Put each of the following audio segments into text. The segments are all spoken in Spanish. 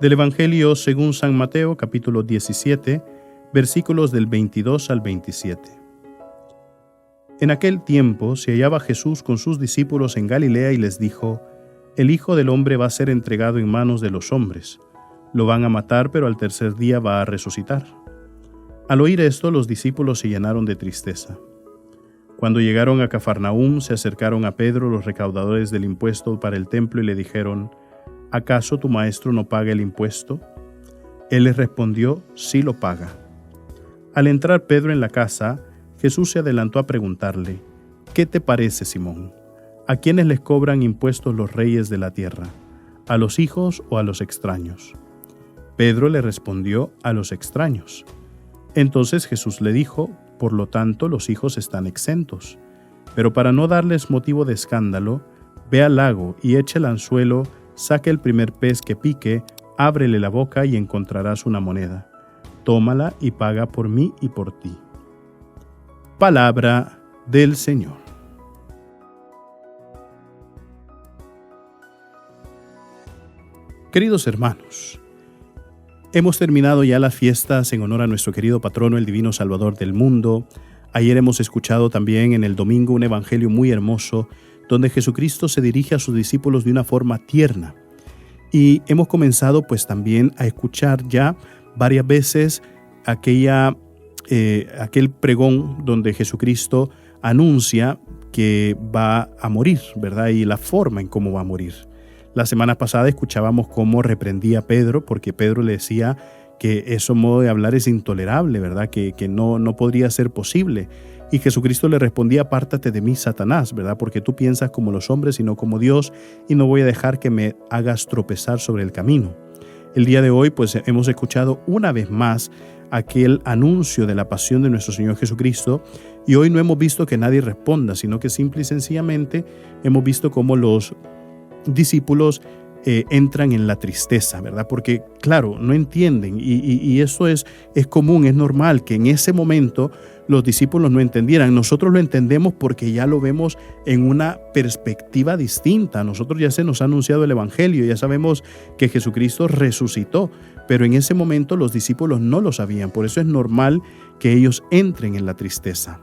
Del Evangelio según San Mateo, capítulo 17, versículos del 22 al 27. En aquel tiempo se hallaba Jesús con sus discípulos en Galilea y les dijo: El Hijo del Hombre va a ser entregado en manos de los hombres. Lo van a matar, pero al tercer día va a resucitar. Al oír esto, los discípulos se llenaron de tristeza. Cuando llegaron a Cafarnaúm, se acercaron a Pedro los recaudadores del impuesto para el templo y le dijeron: ¿Acaso tu maestro no paga el impuesto? Él les respondió: Sí lo paga. Al entrar Pedro en la casa, Jesús se adelantó a preguntarle: ¿Qué te parece, Simón? ¿A quiénes les cobran impuestos los reyes de la tierra? ¿A los hijos o a los extraños? Pedro le respondió: A los extraños. Entonces Jesús le dijo: Por lo tanto, los hijos están exentos. Pero para no darles motivo de escándalo, ve al lago y echa el anzuelo, saca el primer pez que pique, ábrele la boca y encontrarás una moneda. Tómala y paga por mí y por ti. Palabra del Señor. Queridos hermanos, hemos terminado ya las fiestas en honor a nuestro querido patrono, el Divino Salvador del mundo. Ayer hemos escuchado también en el domingo un evangelio muy hermoso, donde Jesucristo se dirige a sus discípulos de una forma tierna. Y hemos comenzado pues también a escuchar ya varias veces aquel pregón donde Jesucristo anuncia que va a morir, ¿verdad? Y la forma en cómo va a morir. La semana pasada escuchábamos cómo reprendía a Pedro, porque Pedro le decía que ese modo de hablar es intolerable, ¿verdad? Que no podría ser posible. Y Jesucristo le respondía: apártate de mí, Satanás, ¿verdad? Porque tú piensas como los hombres y no como Dios, y no voy a dejar que me hagas tropezar sobre el camino. El día de hoy, pues hemos escuchado una vez más aquel anuncio de la pasión de nuestro Señor Jesucristo, y hoy no hemos visto que nadie responda, sino que simple y sencillamente hemos visto cómo los discípulos entran en la tristeza, ¿verdad? Porque, claro, no entienden, y eso es común, es normal que en ese momento los discípulos no entendieran. Nosotros lo entendemos porque ya lo vemos en una perspectiva distinta. Nosotros ya se nos ha anunciado el Evangelio, ya sabemos que Jesucristo resucitó, pero en ese momento los discípulos no lo sabían. Por eso es normal que ellos entren en la tristeza.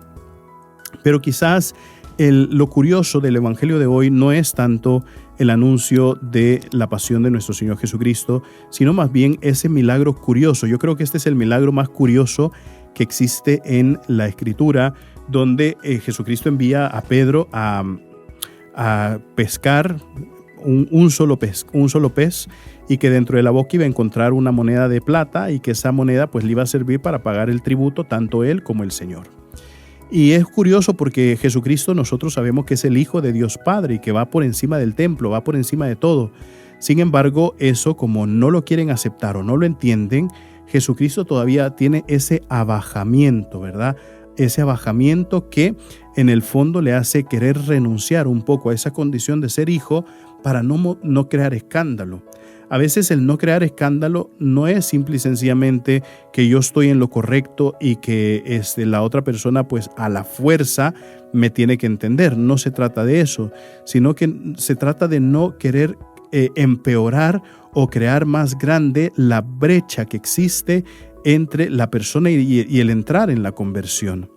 Pero quizás lo curioso del Evangelio de hoy no es tanto el anuncio de la pasión de nuestro Señor Jesucristo, sino más bien ese milagro curioso. Yo creo que este es el milagro más curioso que existe en la Escritura, donde Jesucristo envía a Pedro a pescar un solo pez, y que dentro de la boca iba a encontrar una moneda de plata, y que esa moneda pues le iba a servir para pagar el tributo tanto él como el Señor. Y es curioso porque Jesucristo, nosotros sabemos que es el Hijo de Dios Padre y que va por encima del templo, va por encima de todo. Sin embargo, eso, como no lo quieren aceptar o no lo entienden, Jesucristo todavía tiene ese abajamiento, ¿verdad? Ese abajamiento que en el fondo le hace querer renunciar un poco a esa condición de ser hijo para no crear escándalo. A veces el no crear escándalo no es simple y sencillamente que yo estoy en lo correcto y que la otra persona pues a la fuerza me tiene que entender. No se trata de eso, sino que se trata de no querer empeorar o crear más grande la brecha que existe entre la persona y el entrar en la conversión.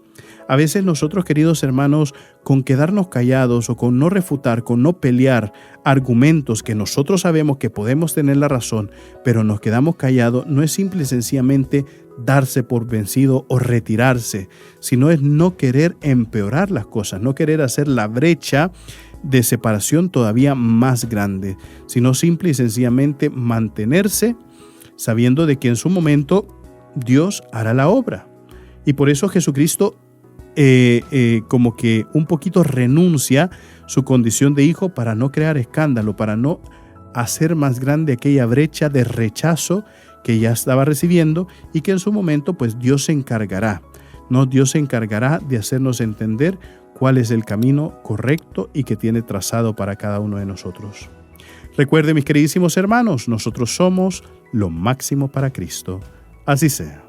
A veces nosotros, queridos hermanos, con quedarnos callados o con no refutar, con no pelear argumentos que nosotros sabemos que podemos tener la razón, pero nos quedamos callados, no es simple y sencillamente darse por vencido o retirarse, sino es no querer empeorar las cosas, no querer hacer la brecha de separación todavía más grande, sino simple y sencillamente mantenerse sabiendo de que en su momento Dios hará la obra. Y por eso Jesucristo como que un poquito renuncia su condición de hijo para no crear escándalo, para no hacer más grande aquella brecha de rechazo que ya estaba recibiendo, y que en su momento pues Dios se encargará, ¿no? Dios se encargará de hacernos entender cuál es el camino correcto y que tiene trazado para cada uno de nosotros. Recuerden, mis queridísimos hermanos, nosotros somos lo máximo para Cristo. Así sea.